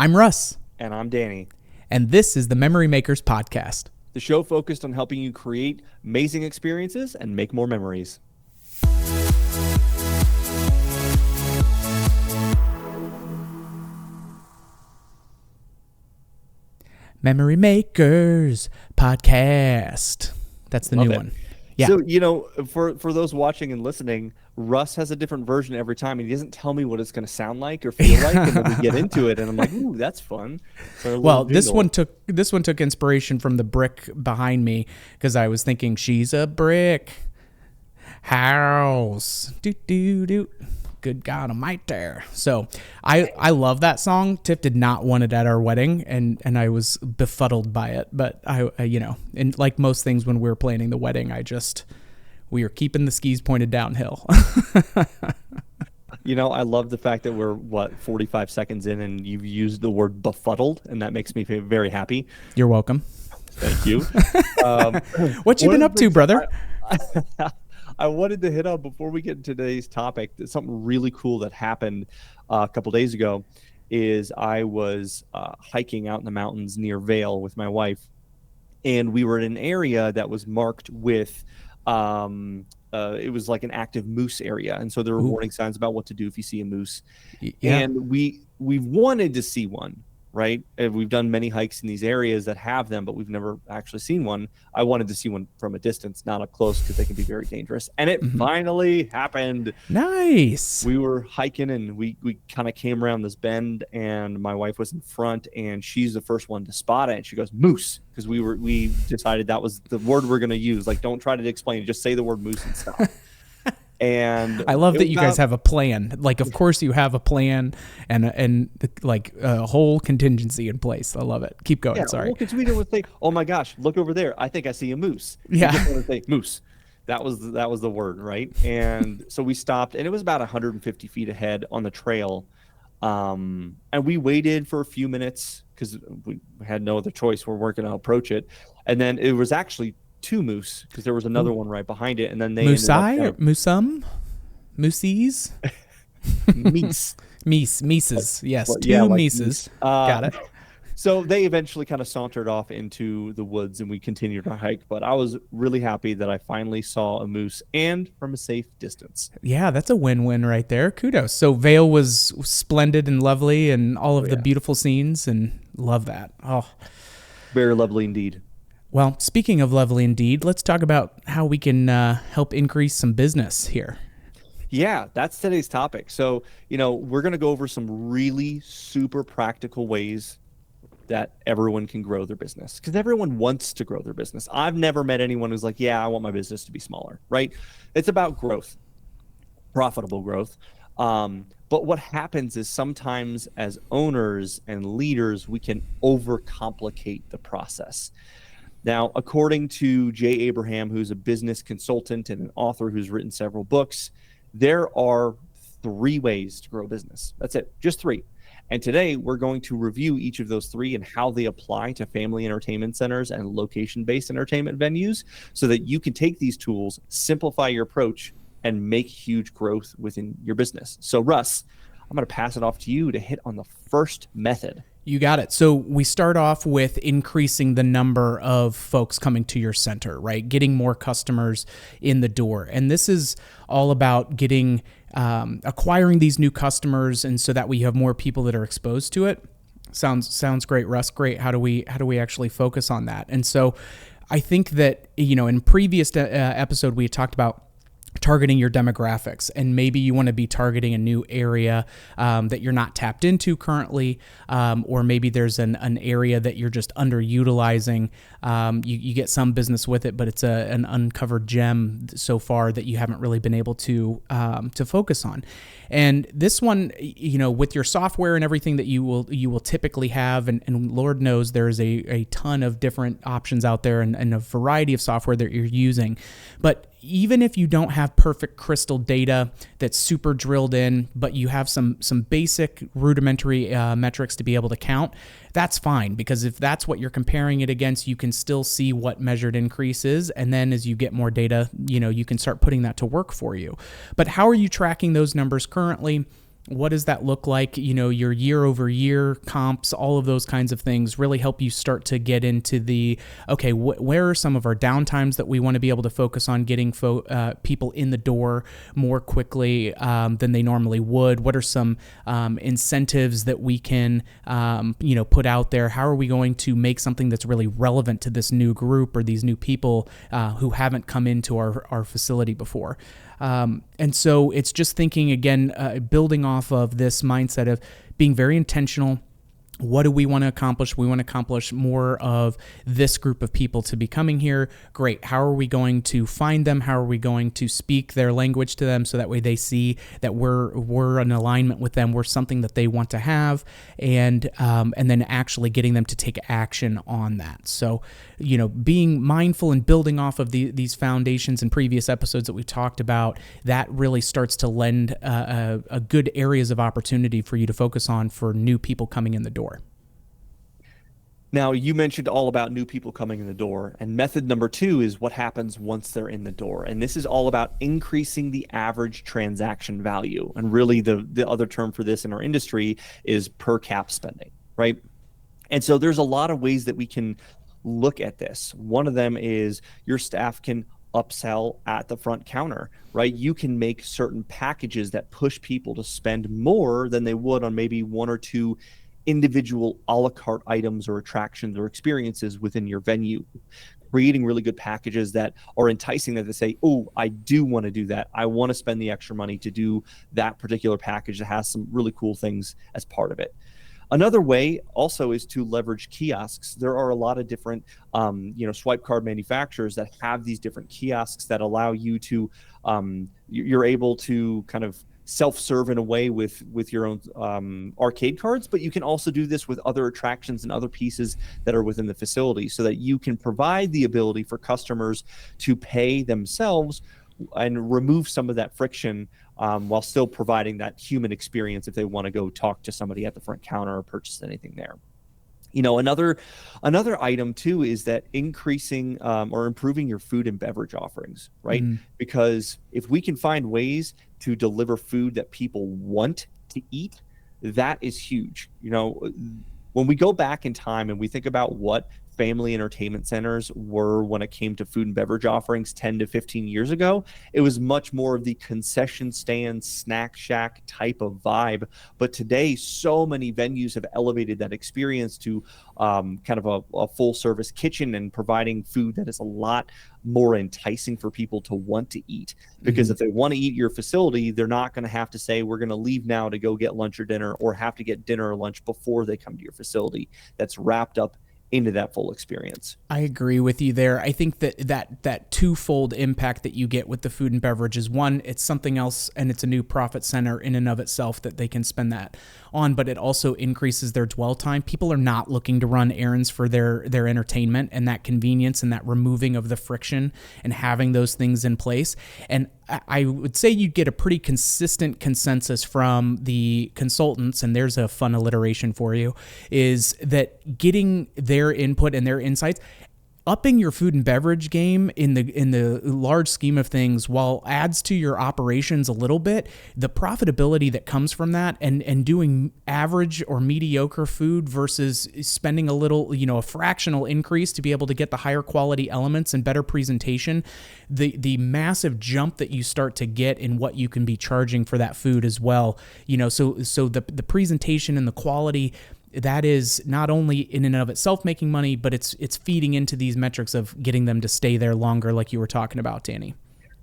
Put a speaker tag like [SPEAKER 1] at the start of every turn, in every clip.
[SPEAKER 1] I'm Russ.
[SPEAKER 2] And I'm Danny.
[SPEAKER 1] And this is the Memory Makers Podcast.
[SPEAKER 2] The show focused on helping you create amazing experiences and make more memories.
[SPEAKER 1] Memory Makers Podcast. That's the new one.
[SPEAKER 2] Yeah. So, for those watching and listening, Russ has a different version every time, and he doesn't tell me what it's going to sound like or feel like, and then we get into it, and I'm like, ooh, that's fun.
[SPEAKER 1] Well, this one took inspiration from the brick behind me, because I was thinking, she's a brick house. Do do do. Good God Almighty. So I love that song. Tiff did not want it at our wedding, and I was befuddled by it. But I and like most things when we were planning the wedding, we were keeping the skis pointed downhill.
[SPEAKER 2] I love the fact that we're 45 seconds in, and you've used the word befuddled, and that makes me feel very happy.
[SPEAKER 1] You're welcome.
[SPEAKER 2] Thank you.
[SPEAKER 1] What you been up to, brother?
[SPEAKER 2] I wanted to hit on before we get into today's topic, something really cool that happened a couple days ago. Is I was hiking out in the mountains near Vail with my wife, and we were in an area that was marked with it was like an active moose area, and so there were warning signs about what to do if you see a moose. Yeah. And we wanted to see one, right? And we've done many hikes in these areas that have them, but we've never actually seen one. I wanted to see one from a distance, not up close, because they can be very dangerous. And it finally happened.
[SPEAKER 1] Nice.
[SPEAKER 2] We were hiking, and we kind of came around this bend, and my wife was in front, and she's the first one to spot it. And she goes, moose, because we decided that was the word we're going to use. Like, don't try to explain it. Just say the word moose and stop. And
[SPEAKER 1] I love that you guys have a plan. Like, of course you have a plan and like a whole contingency in place. I love it. Keep going. Sorry.
[SPEAKER 2] Because we didn't think, oh my gosh, look over there. I think I see a moose.
[SPEAKER 1] Yeah.
[SPEAKER 2] We just want to say moose. That was the word, right? And so we stopped, and it was about 150 feet ahead on the trail. And we waited for a few minutes because we had no other choice. We weren't going to approach it. And then it was actually two moose, because there was another one right behind it, and then they
[SPEAKER 1] Moosum? Moosies? Mises. Yes, two Mises. Got it.
[SPEAKER 2] So they eventually kind of sauntered off into the woods, and we continued our hike. But I was really happy that I finally saw a moose, and from a safe distance.
[SPEAKER 1] Yeah, that's a win-win right there. Kudos. So Vail was splendid and lovely, and all of the beautiful scenes, and love that. Oh,
[SPEAKER 2] very lovely indeed.
[SPEAKER 1] Well, speaking of lovely indeed, let's talk about how we can help increase some business here.
[SPEAKER 2] Yeah, that's today's topic. So, we're going to go over some really super practical ways that everyone can grow their business, because everyone wants to grow their business. I've never met anyone who's like, yeah, I want my business to be smaller, right? It's about growth, profitable growth. But what happens is sometimes as owners and leaders, we can overcomplicate the process. Now, according to Jay Abraham, who's a business consultant and an author who's written several books, there are 3 ways to grow a business. That's it, just 3. And today we're going to review each of those 3 and how they apply to family entertainment centers and location-based entertainment venues, so that you can take these tools, simplify your approach, and make huge growth within your business. So Russ, I'm going to pass it off to you to hit on the first method.
[SPEAKER 1] You got it. So we start off with increasing the number of folks coming to your center, right? Getting more customers in the door. And this is all about getting, acquiring these new customers, and so that we have more people that are exposed to it. Sounds great, Russ. Great. How do we actually focus on that? And so I think that, in previous episode, we had talked about targeting your demographics, and maybe you want to be targeting a new area that you're not tapped into currently, or maybe there's an area that you're just underutilizing. You get some business with it, but it's an uncovered gem so far that you haven't really been able to focus on. And this one, with your software and everything that you will typically have, and Lord knows there's a ton of different options out there, and a variety of software that you're using. But even if you don't have perfect crystal data that's super drilled in, but you have some basic rudimentary metrics to be able to count, that's fine, because if that's what you're comparing it against, you can still see what measured increase is. And then as you get more data, you can start putting that to work for you. But how are you tracking those numbers currently? What does that look like? Your year over year comps, all of those kinds of things really help you start to get into the, okay, where are some of our downtimes that we want to be able to focus on getting people in the door more quickly than they normally would? What are some incentives that we can, put out there? How are we going to make something that's really relevant to this new group or these new people who haven't come into our facility before? And so it's just thinking again, building off of this mindset of being very intentional. What do we want to accomplish? We want to accomplish more of this group of people to be coming here. Great. How are we going to find them? How are we going to speak their language to them so that way they see that we're in alignment with them. We're something that they want to have, and then actually getting them to take action on that. So, being mindful and building off of these foundations in previous episodes that we talked about, that really starts to lend a good areas of opportunity for you to focus on for new people coming in the door.
[SPEAKER 2] Now, you mentioned all about new people coming in the door, and method number 2 is what happens once they're in the door. And this is all about increasing the average transaction value. And really the other term for this in our industry is per cap spending, right? And so there's a lot of ways that we can look at this. One of them is your staff can upsell at the front counter, right? You can make certain packages that push people to spend more than they would on maybe one or two individual a la carte items or attractions or experiences within your venue, creating really good packages that are enticing them to say, oh, I do want to do that. I want to spend the extra money to do that particular package that has some really cool things as part of it. Another way also is to leverage kiosks. There are a lot of different, swipe card manufacturers that have these different kiosks that allow you to, you're able to kind of self-serve in a way with your own arcade cards, but you can also do this with other attractions and other pieces that are within the facility so that you can provide the ability for customers to pay themselves and remove some of that friction while still providing that human experience if they want to go talk to somebody at the front counter or purchase anything there. Another item too is that increasing or improving your food and beverage offerings, right? Because if we can find ways to deliver food that people want to eat, that is huge. When we go back in time and we think about what family entertainment centers were when it came to food and beverage offerings 10 to 15 years ago, it was much more of the concession stand, snack shack type of vibe. But today, so many venues have elevated that experience to kind of a full service kitchen and providing food that is a lot more enticing for people to want to eat. Because if they want to eat your facility, they're not going to have to say, we're going to leave now to go get lunch or dinner, or have to get dinner or lunch before they come to your facility. That's wrapped up into that full experience.
[SPEAKER 1] I agree with you there. I think that twofold impact that you get with the food and beverage is, one, it's something else and it's a new profit center in and of itself that they can spend that on, but it also increases their dwell time. People are not looking to run errands for their entertainment, and that convenience and that removing of the friction and having those things in place. And I would say you'd get a pretty consistent consensus from the consultants, and there's a fun alliteration for you, is that getting their input and their insights, upping your food and beverage game in the large scheme of things, while adds to your operations a little bit, the profitability that comes from that and doing average or mediocre food versus spending a little, a fractional increase to be able to get the higher quality elements and better presentation, the massive jump that you start to get in what you can be charging for that food as well. So the presentation and the quality, that is not only in and of itself making money, but it's feeding into these metrics of getting them to stay there longer, like you were talking about, Danny.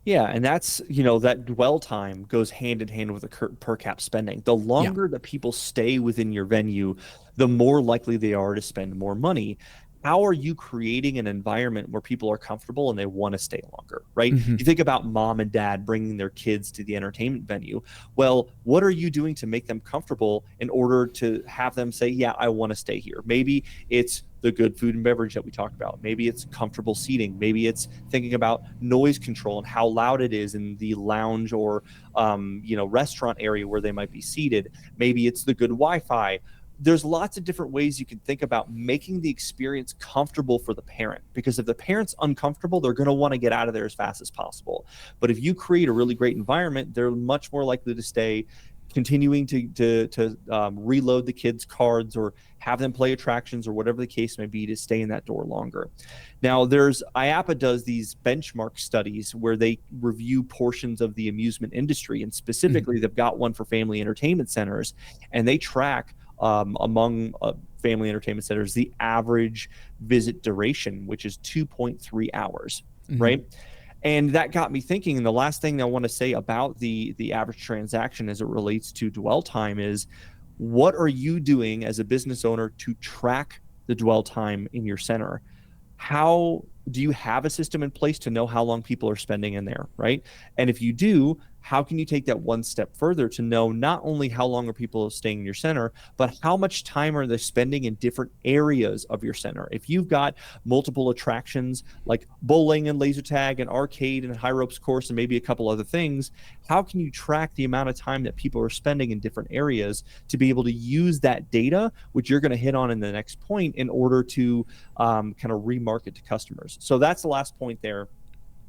[SPEAKER 2] Yeah, and that's, that dwell time goes hand in hand with the per cap spending. The longer that people stay within your venue, the more likely they are to spend more money. How are you creating an environment where people are comfortable and they want to stay longer, right? You think about mom and dad bringing their kids to the entertainment venue. Well, what are you doing to make them comfortable in order to have them say, yeah, I want to stay here? Maybe it's the good food and beverage that we talked about. Maybe it's comfortable seating. Maybe it's thinking about noise control and how loud it is in the lounge or, restaurant area where they might be seated. Maybe it's the good Wi-Fi. There's lots of different ways you can think about making the experience comfortable for the parent, because if the parent's uncomfortable, they're going to want to get out of there as fast as possible. But if you create a really great environment, they're much more likely to stay, continuing to reload the kids' cards or have them play attractions or whatever the case may be to stay in that door longer. Now, IAPA does these benchmark studies where they review portions of the amusement industry, and specifically they've got one for family entertainment centers, and they track among family entertainment centers the average visit duration, which is 2.3 hours, right? And that got me thinking. And the last thing I want to say about the average transaction as it relates to dwell time is, what are you doing as a business owner to track the dwell time in your center? How do you have a system in place to know how long people are spending in there, right? And if you do, how can you take that one step further to know not only how long are people staying in your center, but how much time are they spending in different areas of your center? If you've got multiple attractions like bowling and laser tag and arcade and high ropes course and maybe a couple other things, how can you track the amount of time that people are spending in different areas to be able to use that data, which you're going to hit on in the next point, in order to kind of remarket to customers? So that's the last point there.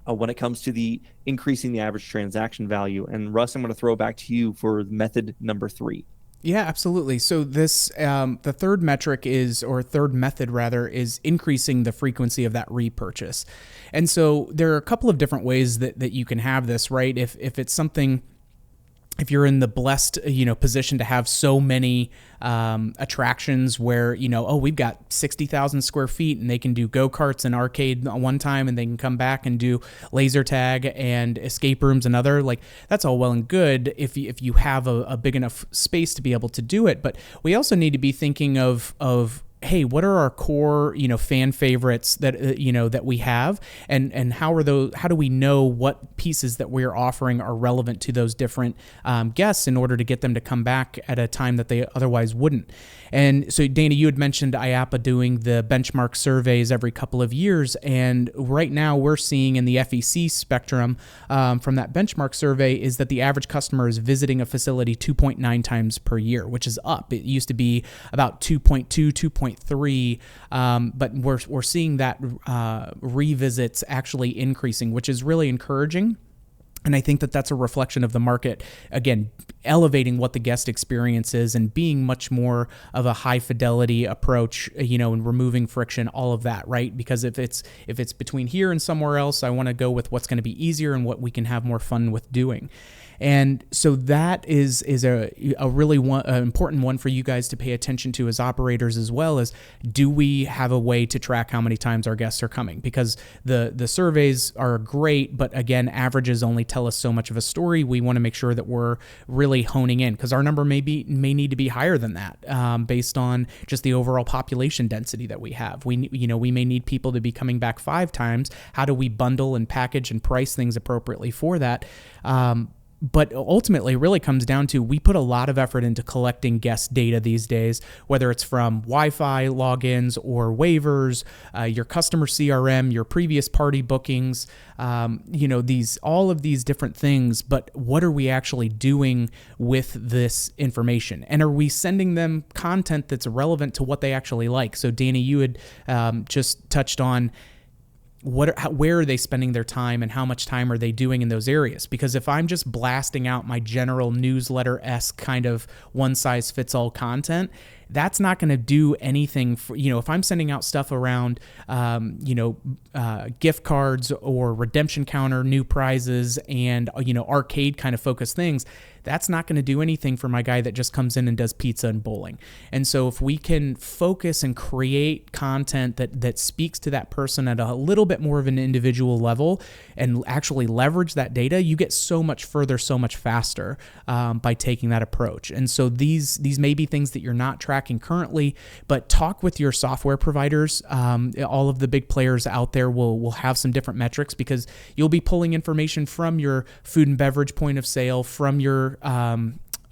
[SPEAKER 2] When it comes to the increasing the average transaction value. And Russ, I'm going to throw it back to you for method number 3.
[SPEAKER 1] Yeah, absolutely. So this, the third metric is, or third method rather, is increasing the frequency of that repurchase. And so there are a couple of different ways that you can have this, right? If it's something, if you're in the blessed, position to have so many attractions where, we've got 60,000 square feet and they can do go-karts and arcade one time and they can come back and do laser tag and escape rooms another, like that's all well and good if you have a big enough space to be able to do it. But we also need to be thinking of hey, what are our core, fan favorites that, that we have, and how do we know what pieces that we're offering are relevant to those different guests in order to get them to come back at a time that they otherwise wouldn't. And so, Dana, you had mentioned IAPA doing the benchmark surveys every couple of years, and right now we're seeing in the FEC spectrum from that benchmark survey is that the average customer is visiting a facility 2.9 times per year, which is up. It used to be about 2.2, 2.3, but we're seeing that revisits actually increasing, which is really encouraging. And I think that that's a reflection of the market, again, elevating what the guest experience is and being much more of a high fidelity approach, and removing friction, all of that, right? Because if it's between here and somewhere else, I want to go with what's going to be easier and what we can have more fun with doing. And so that is a really important one for you guys to pay attention to as operators, as well as, do we have a way to track how many times our guests are coming? Because the surveys are great, but again, averages only tell us so much of a story. We want to make sure that we're really honing in, because our number may need to be higher than that, based on just the overall population density that we have. We may need people to be coming back 5 times. How do we bundle and package and price things appropriately for that? But ultimately, it really comes down to, we put a lot of effort into collecting guest data these days, whether it's from Wi-Fi logins or waivers, your customer CRM, your previous party bookings, all of these different things. But what are we actually doing with this information? And are we sending them content that's relevant to what they actually like? So, Danny, you had just touched on, where are they spending their time and how much time are they doing in those areas? Because if I'm just blasting out my general newsletter-esque kind of one-size-fits-all content, that's not going to do anything for, if I'm sending out stuff around, gift cards or redemption counter, new prizes, and, arcade kind of focused things, that's not going to do anything for my guy that just comes in and does pizza and bowling. And so if we can focus and create content that speaks to that person at a little bit more of an individual level and actually leverage that data, you get so much further, so much faster by taking that approach. And so these may be things that you're not tracking currently, but talk with your software providers. All of the big players out there will have some different metrics, because you'll be pulling information from your food and beverage point of sale, from your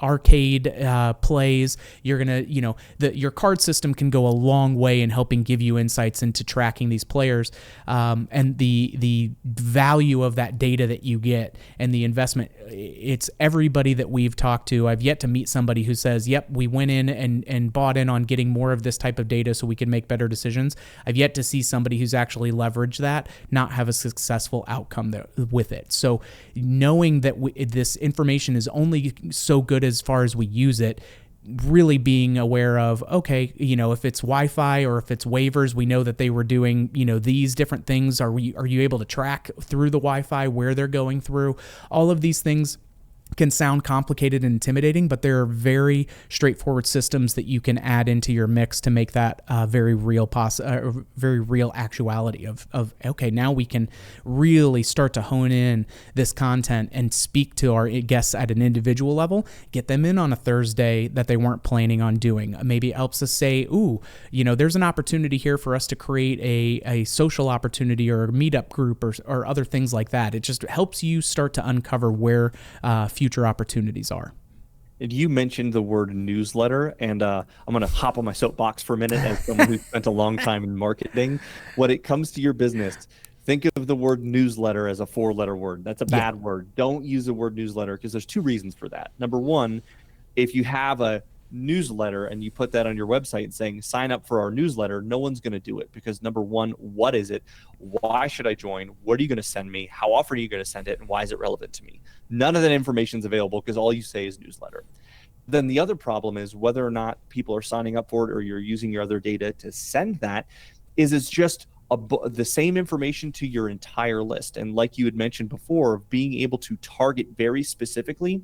[SPEAKER 1] arcade plays. You're gonna, your card system can go a long way in helping give you insights into tracking these players, and the value of that data that you get and the investment. It's everybody that we've talked to. I've yet to meet somebody who says, yep, we went in and bought in on getting more of this type of data so we can make better decisions. I've yet to see somebody who's actually leveraged that not have a successful outcome with it. So knowing that this information is only so good as far as we use it, really being aware of, okay, if it's Wi-Fi or if it's waivers, we know that they were doing, these different things. Are you able to track through the Wi-Fi where they're going through? All of these things can sound complicated and intimidating, but there are very straightforward systems that you can add into your mix to make that very real actuality of okay, now we can really start to hone in this content and speak to our guests at an individual level, get them in on a Thursday that they weren't planning on doing. Maybe it helps us say, ooh, there's an opportunity here for us to create a social opportunity or a meetup group or other things like that. It just helps you start to uncover where future opportunities are.
[SPEAKER 2] And you mentioned the word newsletter, and I'm going to hop on my soapbox for a minute as someone who spent a long time in marketing. When it comes to your business, think of the word newsletter as a 4-letter word. That's a bad word. Don't use the word newsletter because there's 2 reasons for that. Number one, if you have a newsletter and you put that on your website saying sign up for our newsletter, no one's going to do it because number one, what is it? Why should I join? What are you going to send me? How often are you going to send it? And why is it relevant to me? None of that information is available because all you say is newsletter. Then the other problem is whether or not people are signing up for it or you're using your other data to send that is it's just the same information to your entire list. And like you had mentioned before, being able to target very specifically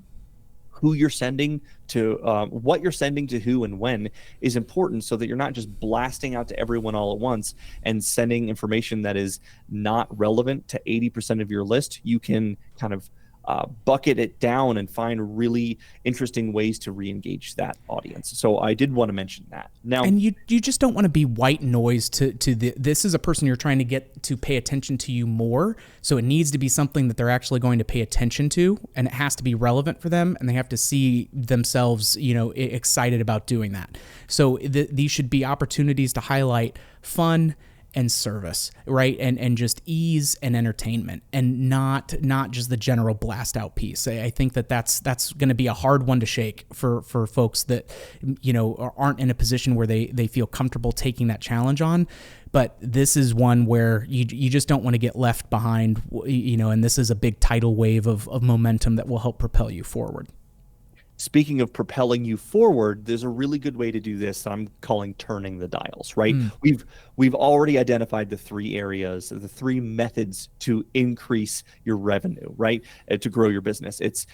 [SPEAKER 2] who you're sending to, what you're sending to who and when is important so that you're not just blasting out to everyone all at once and sending information that is not relevant to 80% of your list. You can kind of bucket it down and find really interesting ways to re-engage that audience. So I did want to mention that. Now,
[SPEAKER 1] and you just don't want to be white noise to this is a person you're trying to get to pay attention to you more. So it needs to be something that they're actually going to pay attention to, and it has to be relevant for them, and they have to see themselves, excited about doing that. So these should be opportunities to highlight fun and service, right? And just ease and entertainment, and not just the general blast out piece. I think that's going to be a hard one to shake for folks that, aren't in a position where they feel comfortable taking that challenge on. But this is one where you just don't want to get left behind, and this is a big tidal wave of momentum that will help propel you forward.
[SPEAKER 2] Speaking of propelling you forward, there's a really good way to do this I'm calling turning the dials, right? We've already identified the 3 areas, the 3 methods to increase your revenue, right? To grow your business. It's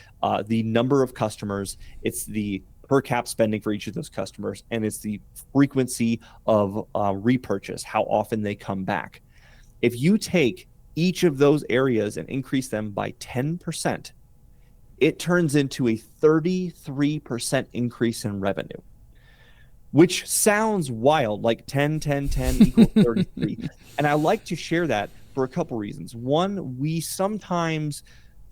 [SPEAKER 2] the number of customers, it's the per cap spending for each of those customers, and it's the frequency of repurchase, how often they come back. If you take each of those areas and increase them by 10%, it turns into a 33% increase in revenue, which sounds wild, like 10, 10, 10 equals 33. And I like to share that for a couple reasons. One, we sometimes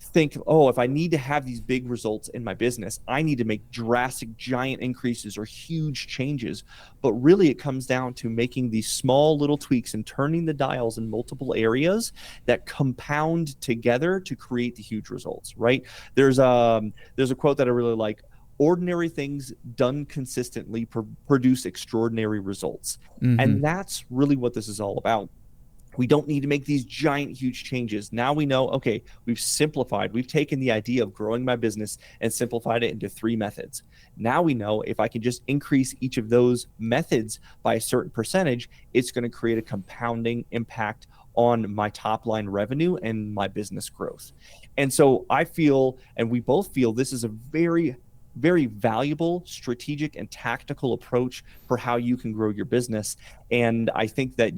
[SPEAKER 2] think, oh, if I need to have these big results in my business, I need to make drastic, giant increases or huge changes. But really, it comes down to making these small little tweaks and turning the dials in multiple areas that compound together to create the huge results, right? There's a quote that I really like. Ordinary things done consistently produce extraordinary results. Mm-hmm. And that's really what this is all about. We don't need to make these giant, huge changes. Now we know, okay, we've simplified. We've taken the idea of growing my business and simplified it into 3 methods. Now we know if I can just increase each of those methods by a certain percentage, it's going to create a compounding impact on my top line revenue and my business growth. And so I feel, and we both feel, this is a very, very valuable strategic and tactical approach for how you can grow your business. And I think that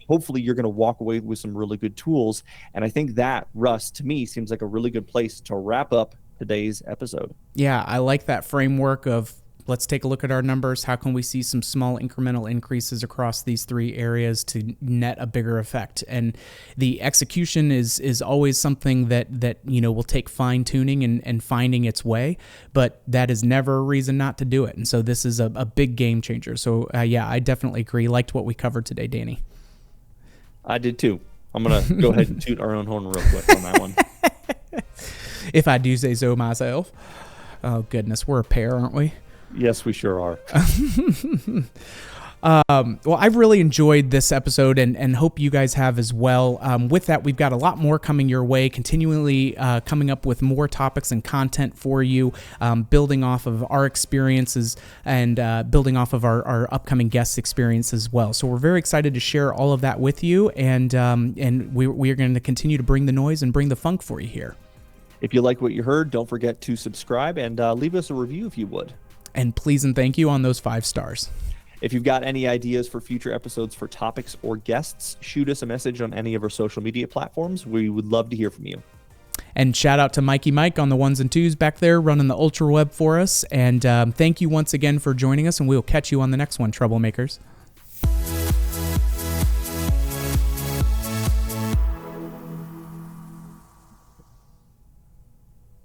[SPEAKER 2] hopefully you're going to walk away with some really good tools. And I think that, Russ, to me, seems like a really good place to wrap up today's episode.
[SPEAKER 1] Yeah, I like that framework of let's take a look at our numbers. How can we see some small incremental increases across these 3 areas to net a bigger effect? And the execution is always something that will take fine tuning and finding its way, but that is never a reason not to do it. And so this is a big game changer. So yeah, I definitely agree. Liked what we covered today, Danny.
[SPEAKER 2] I did too. I'm going to go ahead and toot our own horn real quick on that one.
[SPEAKER 1] If I do say so myself. Oh, goodness. We're a pair, aren't we?
[SPEAKER 2] Yes, we sure are.
[SPEAKER 1] Well, I've really enjoyed this episode and hope you guys have as well. With that, we've got a lot more coming your way, continually coming up with more topics and content for you, building off of our experiences and building off of our upcoming guest experience as well. So we're very excited to share all of that with you, and we are going to continue to bring the noise and bring the funk for you here.
[SPEAKER 2] If you like what you heard, don't forget to subscribe and leave us a review if you would.
[SPEAKER 1] And please and thank you on those 5 stars.
[SPEAKER 2] If you've got any ideas for future episodes for topics or guests, shoot us a message on any of our social media platforms. We would love to hear from you.
[SPEAKER 1] And shout out to Mikey Mike on the 1s and 2s back there running the ultra web for us. And thank you once again for joining us, and we'll catch you on the next one, troublemakers.